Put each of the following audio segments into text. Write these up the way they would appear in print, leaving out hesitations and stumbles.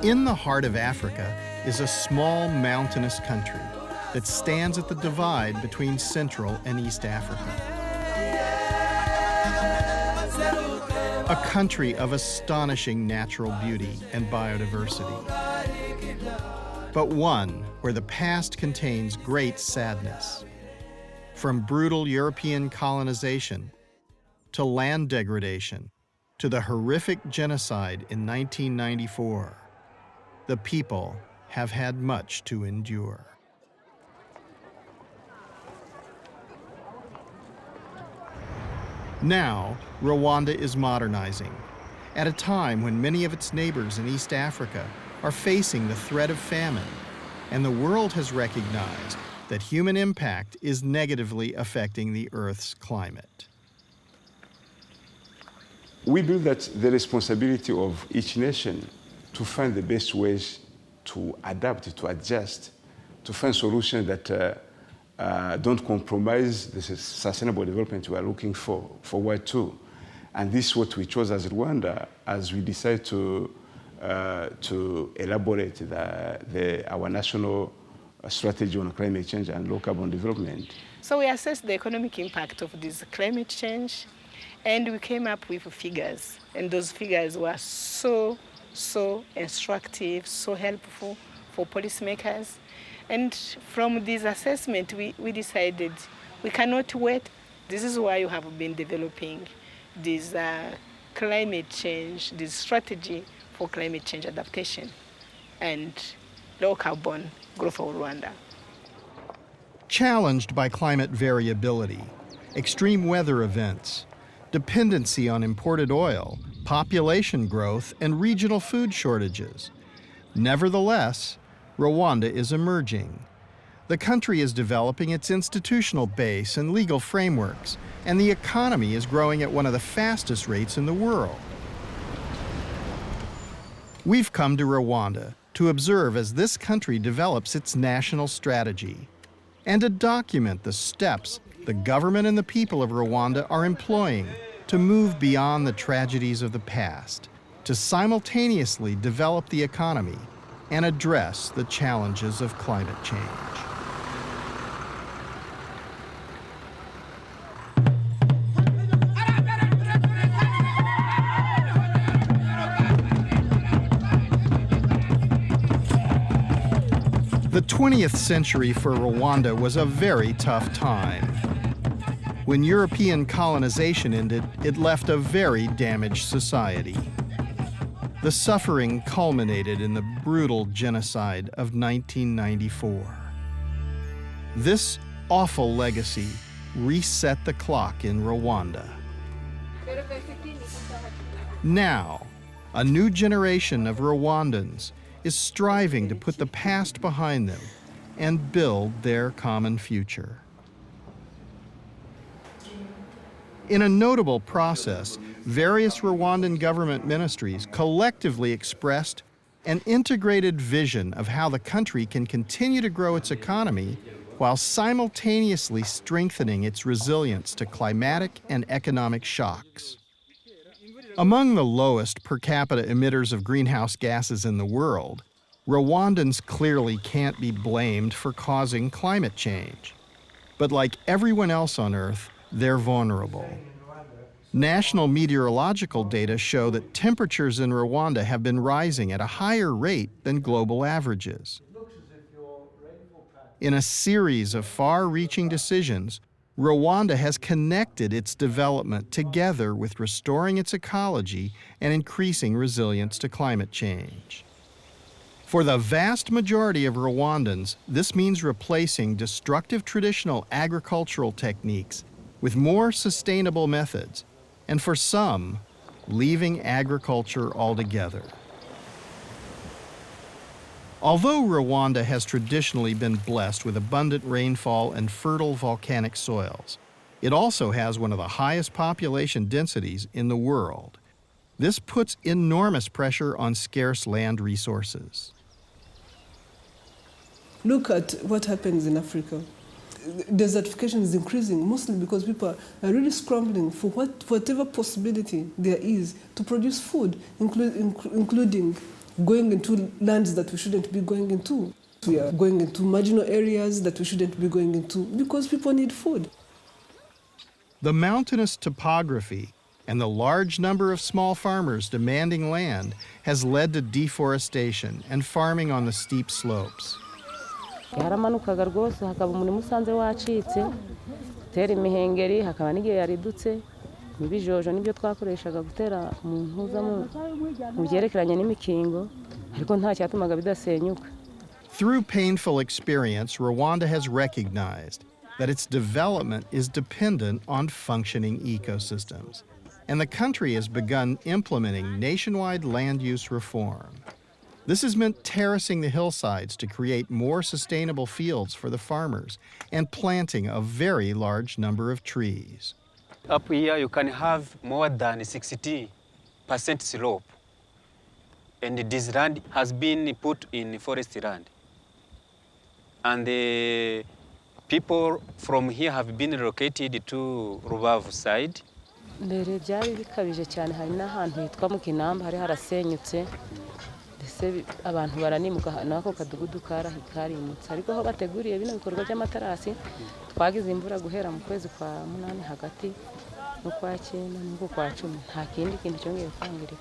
In the heart of Africa is a small mountainous country that stands at the divide between Central and East Africa. A country of astonishing natural beauty and biodiversity, but one where the past contains great sadness. From brutal European colonization to land degradation to the horrific genocide in 1994, the people have had much to endure. Now, Rwanda is modernizing, at a time when many of its neighbors in East Africa are facing the threat of famine, and the world has recognized that human impact is negatively affecting the Earth's climate. We believe that the responsibility of each nation to find the best ways to adapt, to adjust, to find solutions that don't compromise the sustainable development we are looking forward to. And this is what we chose as Rwanda as we decided to elaborate our national strategy on climate change and low carbon development. So we assessed the economic impact of this climate change, and we came up with figures. And those figures were so instructive, so helpful for policymakers. And from this assessment, we decided we cannot wait. This is why you have been developing this climate change, this strategy for climate change adaptation and low carbon growth of Rwanda. Challenged by climate variability, extreme weather events, dependency on imported oil, population growth, and regional food shortages. Nevertheless, Rwanda is emerging. The country is developing its institutional base and legal frameworks, and the economy is growing at one of the fastest rates in the world. We've come to Rwanda to observe as this country develops its national strategy and to document the steps the government and the people of Rwanda are employing to move beyond the tragedies of the past, to simultaneously develop the economy and address the challenges of climate change. The 20th century for Rwanda was a very tough time. When European colonization ended, it left a very damaged society. The suffering culminated in the brutal genocide of 1994. This awful legacy reset the clock in Rwanda. Now, a new generation of Rwandans is striving to put the past behind them and build their common future. In a notable process, various Rwandan government ministries collectively expressed an integrated vision of how the country can continue to grow its economy while simultaneously strengthening its resilience to climatic and economic shocks. Among the lowest per capita emitters of greenhouse gases in the world, Rwandans clearly can't be blamed for causing climate change. But like everyone else on Earth, they're vulnerable. National meteorological data show that temperatures in Rwanda have been rising at a higher rate than global averages. In a series of far-reaching decisions, Rwanda has connected its development together with restoring its ecology and increasing resilience to climate change. For the vast majority of Rwandans, this means replacing destructive traditional agricultural techniques with more sustainable methods, and for some, leaving agriculture altogether. Although Rwanda has traditionally been blessed with abundant rainfall and fertile volcanic soils, it also has one of the highest population densities in the world. This puts enormous pressure on scarce land resources. Look at what happens in Africa. Desertification is increasing, mostly because people are really scrambling for whatever possibility there is to produce food, including going into lands that we shouldn't be going into. We are going into marginal areas that we shouldn't be going into because people need food. The mountainous topography and the large number of small farmers demanding land has led to deforestation and farming on the steep slopes. yaramanukaga rwose hakaba umurimo usanze wacitse tera imihengeri hakaba n'igihe yaridutse ibijojo nibyo twakoreshaga gutera mu ntuza mu byerekeranye n'imikingo ariko nta cyatumaga bidasenyuka. Through painful experience, Rwanda has recognized that its development is dependent on functioning ecosystems, and the country has begun implementing nationwide land use reform. This has meant terracing the hillsides to create more sustainable fields for the farmers and planting a very large number of trees. Up here you can have more than 60% slope, and this land has been put in forest land. And the people from here have been relocated to Rubavu side. Mbere byari bikabije cyane, hari n'ahantu hitwa mu Kinamba hari harasenyutse ndetse abantu baranimuka nako kadugudu karimutse, ariko aho bateguriye bino bikorwa by'amatarasi twagize imvura guhera mu kwezi kwa 8 hagati no kwa 9 no kwa 10 nta kindi kintu cyongeye kwangirika.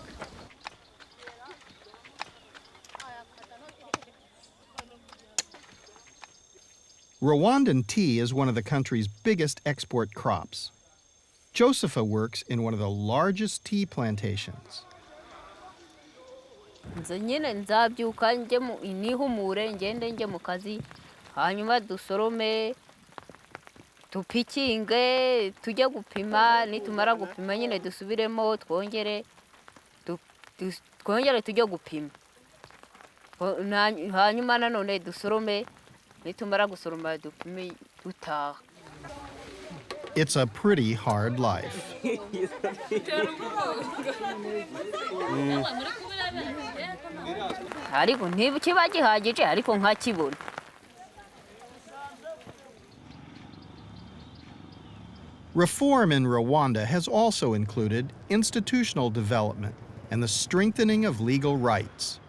Rwandan tea is one of the country's biggest export crops. Josepha works in one of the largest tea plantations. Nze nyine nzabyuka nje nihumure ngende nje mu kazi hanyuma dusorome tupikinge tujye gupima nitumara gupima nyine dusubiremo twongere tujye gupima hanyuma nanone dusorome nitumara gusoroma dupime dutaha. It's a pretty hard life. Ariko ntikiba gihagije ariko nkakibona. Reform in Rwanda has also included institutional development and the strengthening of legal rights.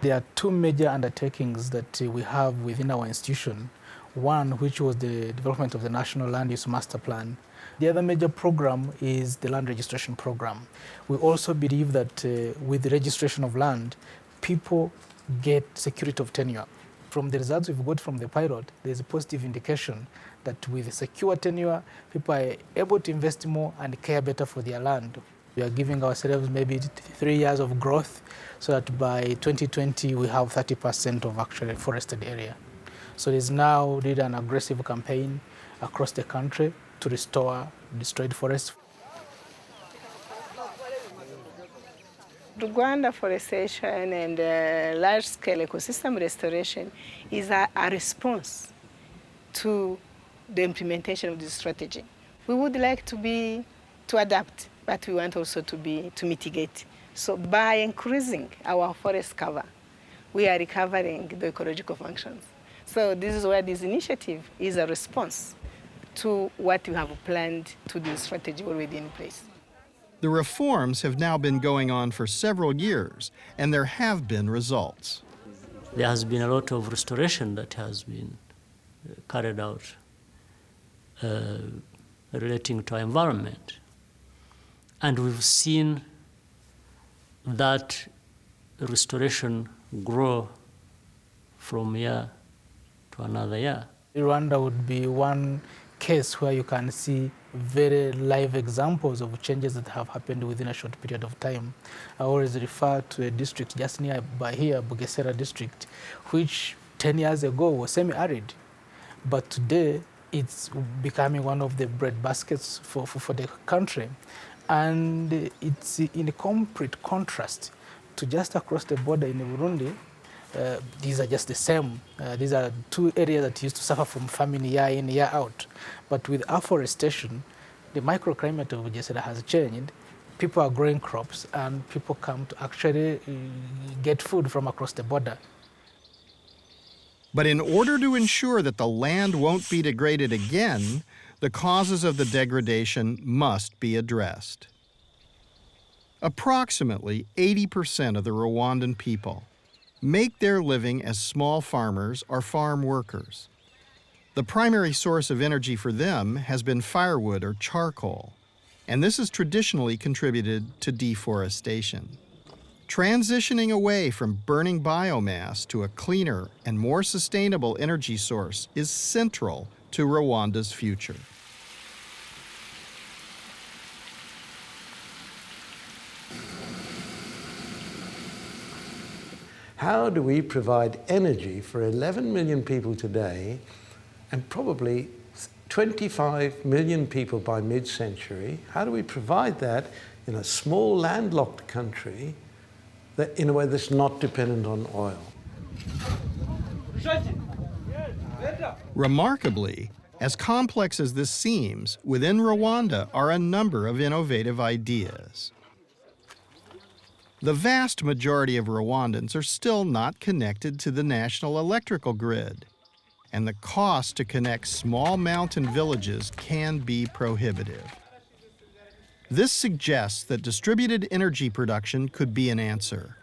There are two major undertakings that we have within our institution. One, which was the development of the National Land Use Master Plan. The other major program is the land registration program. We also believe that with the registration of land, people get security of tenure. From the results we've got from the pilot, there's a positive indication that with secure tenure, people are able to invest more and care better for their land. We are giving ourselves maybe 3 years of growth so that by 2020 we have 30% of actually forested area. So there's now really an aggressive campaign across the country to restore destroyed forests. Rwanda forestation and large-scale ecosystem restoration is a response to the implementation of this strategy. We would like to adapt, but we want also to mitigate. So by increasing our forest cover, we are recovering the ecological functions. So this is where this initiative is a response to what we have planned to do strategy already in place. The reforms have now been going on for several years, and there have been results. There has been a lot of restoration that has been carried out relating to our environment. And we've seen that restoration grow from year to another year. Rwanda would be one case where you can see very live examples of changes that have happened within a short period of time. I always refer to a district just nearby here, Bugesera district, which 10 years ago was semi-arid, but today it's becoming one of the bread baskets for the country. And it's in a complete contrast to just across the border in Burundi. These are just the same. These are two areas that used to suffer from famine year in, year out. But with afforestation, the microclimate of Bugesera has changed. People are growing crops, and people come to actually get food from across the border. But in order to ensure that the land won't be degraded again, the causes of the degradation must be addressed. Approximately 80% of the Rwandan people make their living as small farmers or farm workers. The primary source of energy for them has been firewood or charcoal, and this has traditionally contributed to deforestation. Transitioning away from burning biomass to a cleaner and more sustainable energy source is central to Rwanda's future. How do we provide energy for 11 million people today and probably 25 million people by mid-century? How do we provide that in a small landlocked country that, in a way that's not dependent on oil? Remarkably, as complex as this seems, within Rwanda are a number of innovative ideas. The vast majority of Rwandans are still not connected to the national electrical grid, and the cost to connect small mountain villages can be prohibitive. This suggests that distributed energy production could be an answer.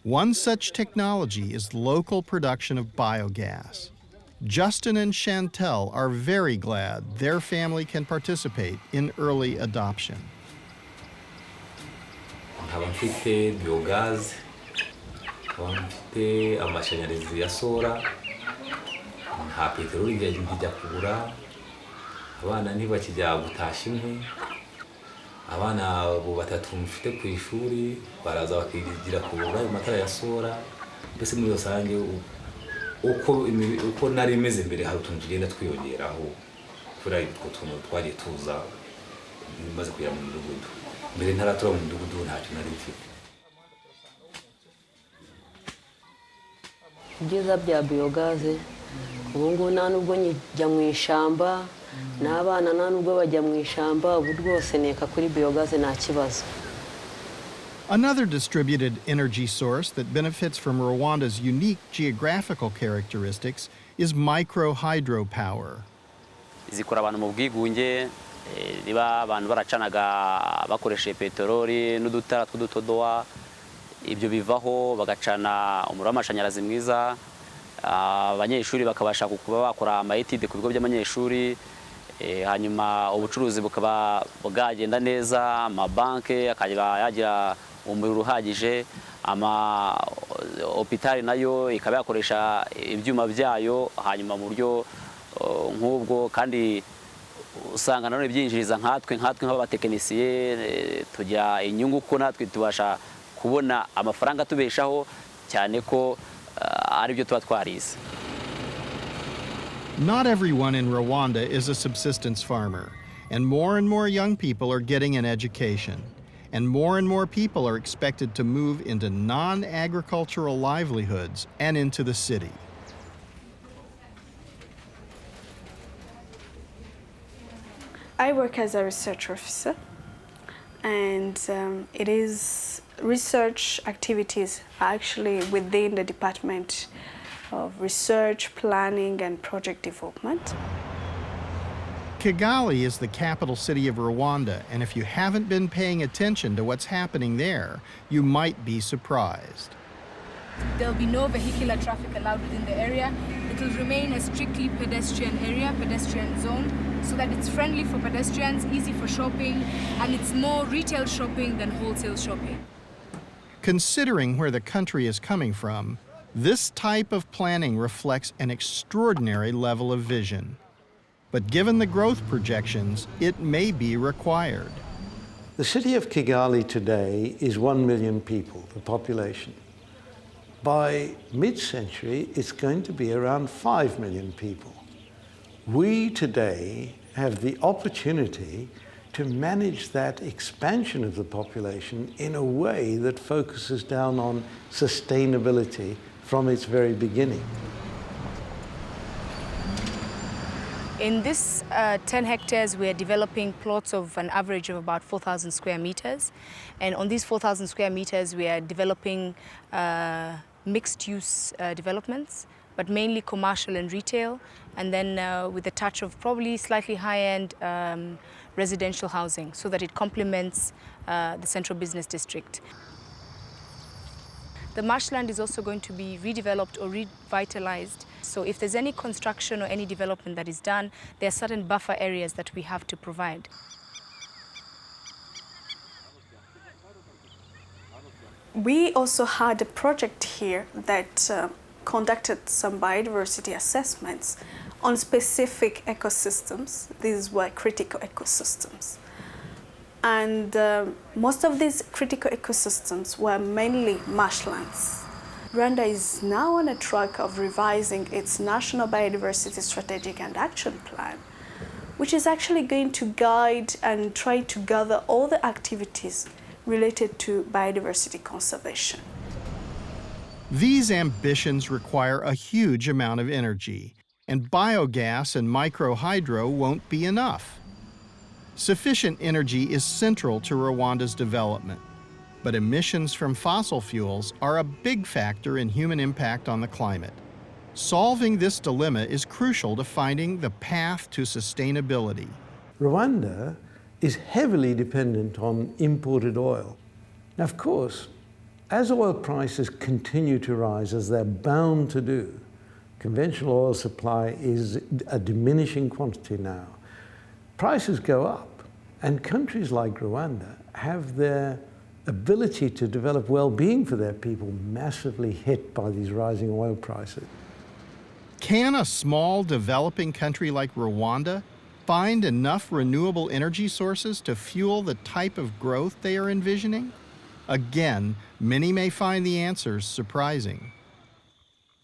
One such technology is local production of biogas. Justin and Chantel are very glad their family can participate in early adoption. nkaba mfite biyogazi, nkaba mfite amashanyarazi ya sora, nta peteroli njya kugura, abana ntibakijya gutashya inkwi, abana bo batatu mfite ku ishuri baraza bakigira kugura ayo matara ya sora. Mbese muri rusange uko nari meze mbere hari utuntu tugenda twiyongeraho kuri utwo tuntu twagiye tuza maze kugera mu midugudu. Mbere ntaratura mu midugudu ntacyo nari mfite. Ibyiza bya biyogaze ubu ngubu nta nubwo njya mu ishyamba, n'abana nta nubwo bajya mu ishyamba, ubu rwose neka kuri biyogaze nta kibazo. Another distributed energy source that benefits from Rwanda's unique geographical characteristics is micro-hydropower. Zikora abantu mu bwigunge, niba abantu baracanaga bakoresheje peteroli n'udutara tw'udutodowa, ibyo bivaho bagacana umuriro w'amashanyarazi mwiza, abanyeshuri bakabasha kuba bakora amayetide ku bigo by'abanyeshuri, hanyuma ubucuruzi bukaba bwagenda neza, amabanki akaba yagira umuriro uhagije, hopitali nayo ikaba yakoresha ibyuma byayo, hanyuma mu buryo nk'ubwo kandi usanga nanone byinjiriza nkatwe nk'abatekinisiye tugira inyungu ko natwe tubasha kubona amafaranga tubeshaho cyane ko ari byo tuba twarize. Not everyone in Rwanda is a subsistence farmer, and more young people are getting an education, and more people are expected to move into non-agricultural livelihoods and into the city. I work as a research officer, and it is research activities actually within the Department of Research, Planning and Project Development. Kigali is the capital city of Rwanda, and if you haven't been paying attention to what's happening there, you might be surprised. There'll be no vehicular traffic allowed within the area. It will remain a strictly pedestrian area, pedestrian zone, so that it's friendly for pedestrians, easy for shopping, and it's more retail shopping than wholesale shopping. Considering where the country is coming from, this type of planning reflects an extraordinary level of vision. But given the growth projections, it may be required. The city of Kigali today is 1 million people, the population. By mid-century, it's going to be around 5 million people. We today have the opportunity to manage that expansion of the population in a way that focuses down on sustainability from its very beginning. In this 10 hectares, we are developing plots of an average of about 4,000 square meters. And on these 4,000 square meters, we are developing mixed-use developments, but mainly commercial and retail, and then with a touch of probably slightly high-end residential housing so that it complements the central business district. The marshland is also going to be redeveloped or revitalized. So if there's any construction or any development that is done, there are certain buffer areas that we have to provide. We also had a project here that conducted some biodiversity assessments on specific ecosystems. These were critical ecosystems. And most of these critical ecosystems were mainly marshlands. Rwanda is now on a track of revising its National Biodiversity Strategic and Action Plan, which is actually going to guide and try to gather all the activities related to biodiversity conservation. These ambitions require a huge amount of energy, and biogas and microhydro won't be enough. Sufficient energy is central to Rwanda's development, but emissions from fossil fuels are a big factor in human impact on the climate. Solving this dilemma is crucial to finding the path to sustainability. Rwanda is heavily dependent on imported oil. Now, of course, as oil prices continue to rise, as they're bound to do, conventional oil supply is a diminishing quantity now. Prices go up, and countries like Rwanda have their ability to develop well-being for their people massively hit by these rising oil prices. Can a small developing country like Rwanda find enough renewable energy sources to fuel the type of growth they are envisioning? Again, many may find the answers surprising.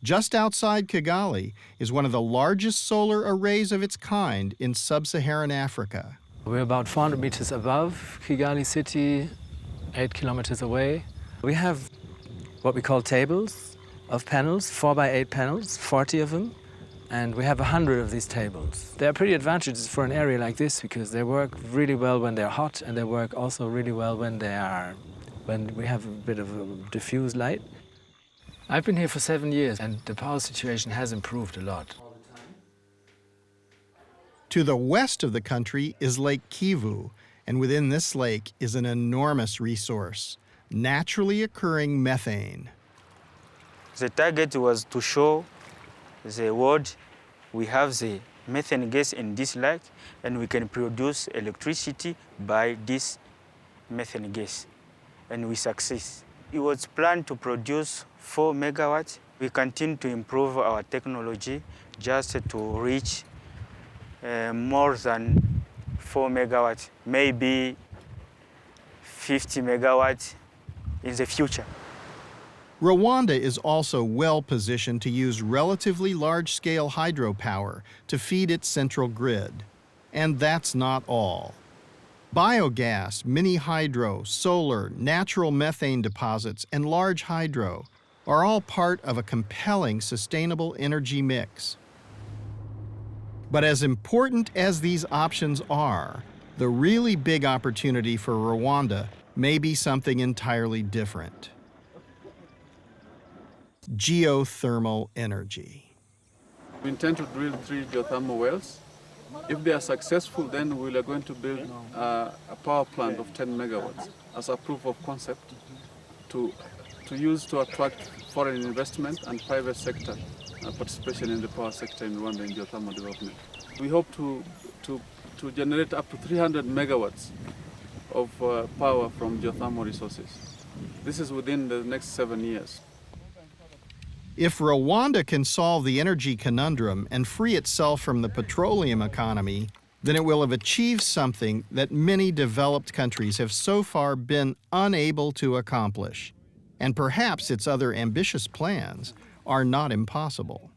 Just outside Kigali is one of the largest solar arrays of its kind in sub-Saharan Africa. We're about 400 meters above Kigali city, 8 kilometers away. We have what we call tables of panels, 4 by 8 panels, 40 of them, and we have 100 of these tables. They're pretty advantageous for an area like this because they work really well when they're hot, and they work also really well when we have a bit of a diffuse light. I've been here for 7 years, and the power situation has improved a lot. To the west of the country is Lake Kivu, and within this lake is an enormous resource, naturally occurring methane. The target was to show the world we have the methane gas in this lake, and we can produce electricity by this methane gas, and we succeed. It was planned to produce 4 megawatts. We continue to improve our technology just to reach more than 4 megawatts, maybe 50 megawatts in the future. Rwanda is also well positioned to use relatively large-scale hydropower to feed its central grid. And that's not all. Biogas, mini hydro, solar, natural methane deposits, and large hydro are all part of a compelling sustainable energy mix. But as important as these options are, the really big opportunity for Rwanda may be something entirely different. Geothermal energy. We intend to drill 3 geothermal wells. If they are successful, then we are going to build a power plant of 10 megawatts as a proof of concept to use to attract foreign investment and private sector participation in the power sector in Rwanda in geothermal development. We hope to generate up to 300 megawatts of power from geothermal resources. This is within the next 7 years. If Rwanda can solve the energy conundrum and free itself from the petroleum economy, then it will have achieved something that many developed countries have so far been unable to accomplish. And perhaps its other ambitious plans are not impossible.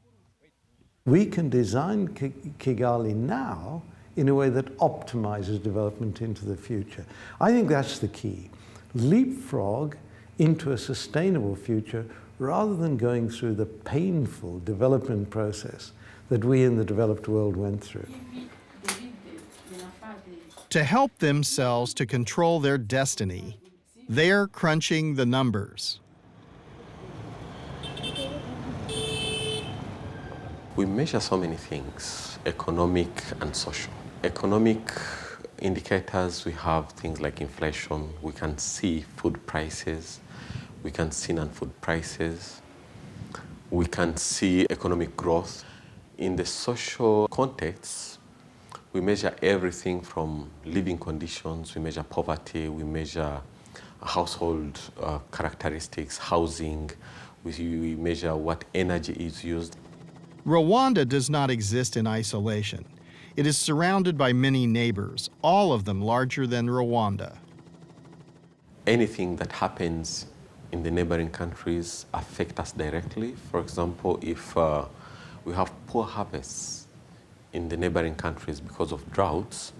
We can design Kigali now in a way that optimizes development into the future. I think that's the key. Leapfrog into a sustainable future rather than going through the painful development process that we in the developed world went through. To help themselves to control their destiny, they're crunching the numbers. We measure so many things, economic and social. Economic indicators, we have things like inflation. We can see food prices. We can see non-food prices. We can see economic growth. In the social context, we measure everything from living conditions, we measure poverty, we measure household characteristics, housing, we measure what energy is used. Rwanda does not exist in isolation. It is surrounded by many neighbors, all of them larger than Rwanda. Anything that happens in the neighboring countries affects us directly. For example, if we have poor harvests in the neighboring countries because of droughts,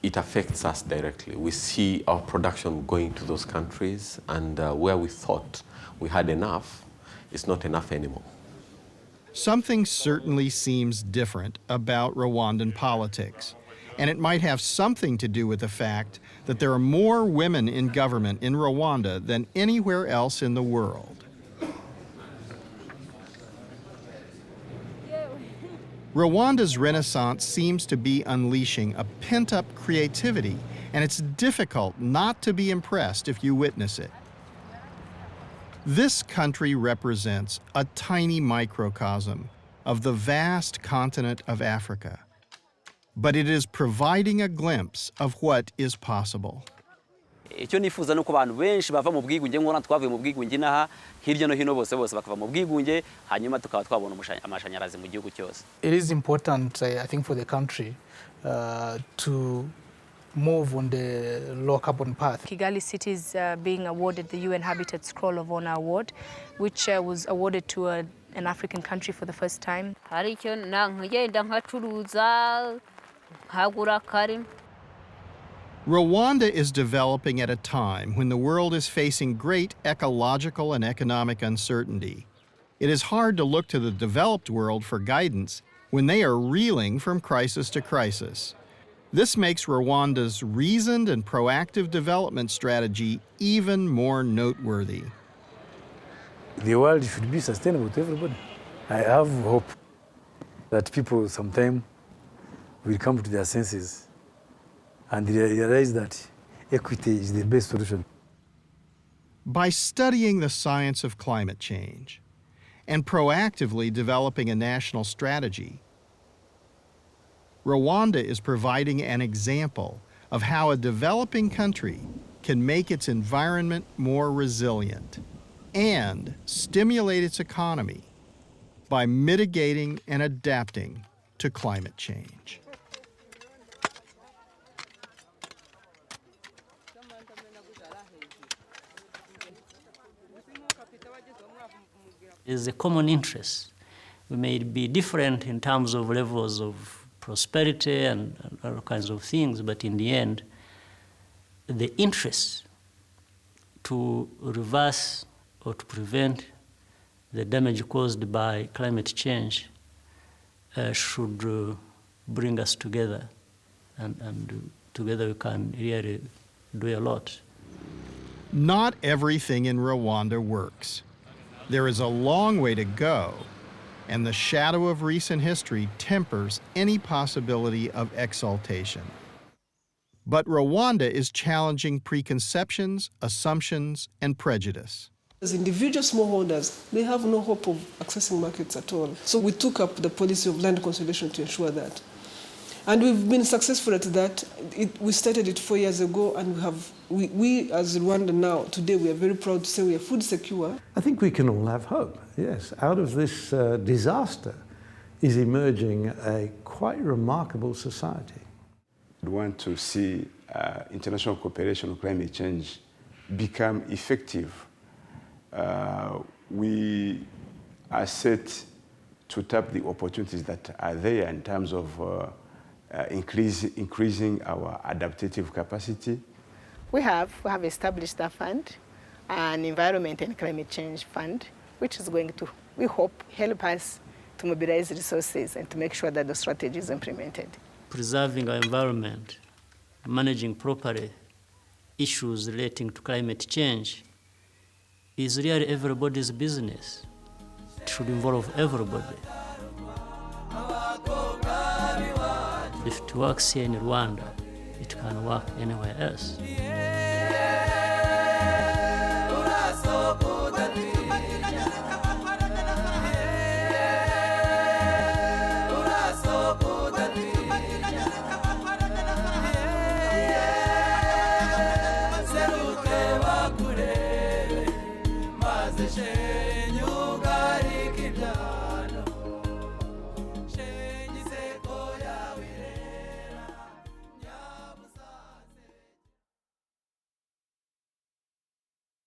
it affects us directly. We see our production going to those countries, and where we thought we had enough, it's not enough anymore. Something certainly seems different about Rwandan politics, and it might have something to do with the fact that there are more women in government in Rwanda than anywhere else in the world. Rwanda's renaissance seems to be unleashing a pent-up creativity, and it's difficult not to be impressed if you witness it. This country represents a tiny microcosm of the vast continent of Africa, but it is providing a glimpse of what is possible. Icyo nifuza nuko abantu benshi bava mu bwigunge nk'uko twavuye mu bwigunge naha hirya no hino bose bakava mu bwigunge hanyuma tukaba twabona amashanyarazi mu gihugu cyose. It is important, I think, for the country to move on the low carbon path. Kigali City is being awarded the UN Habitat Scroll of Honor Award, which was awarded to an African country for the first time. Hari icyo nkagenda nkacuruza nkagura karima. Rwanda is developing at a time when the world is facing great ecological and economic uncertainty. It is hard to look to the developed world for guidance when they are reeling from crisis to crisis. This makes Rwanda's reasoned and proactive development strategy even more noteworthy. The world should be sustainable to everybody. I have hope that people sometime will come to their senses and realize that equity is the best solution. By studying the science of climate change and proactively developing a national strategy, Rwanda is providing an example of how a developing country can make its environment more resilient and stimulate its economy by mitigating and adapting to climate change. Is a common interest. We may be different in terms of levels of prosperity and all kinds of things, but in the end, the interest to reverse or to prevent the damage caused by climate change should bring us together, and together we can really do a lot. Not everything in Rwanda works. There is a long way to go, and the shadow of recent history tempers any possibility of exaltation. But Rwanda is challenging preconceptions, assumptions, and prejudice. As individual smallholders, they have no hope of accessing markets at all. So we took up the policy of land consolidation to ensure that. And we've been successful at that. We started it 4 years ago, and we as Rwanda now, today, we are very proud to say we are food secure. I think we can all have hope, yes. Out of this disaster is emerging a quite remarkable society. We want to see international cooperation on climate change become effective. We are set to tap the opportunities that are there in terms of increasing our adaptive capacity. We have established a fund, an environment and climate change fund, which is going to, we hope, help us to mobilize resources and to make sure that the strategy is implemented. Preserving our environment, managing properly issues relating to climate change is really everybody's business. It should involve everybody. If it works here in Rwanda, it can work anywhere else.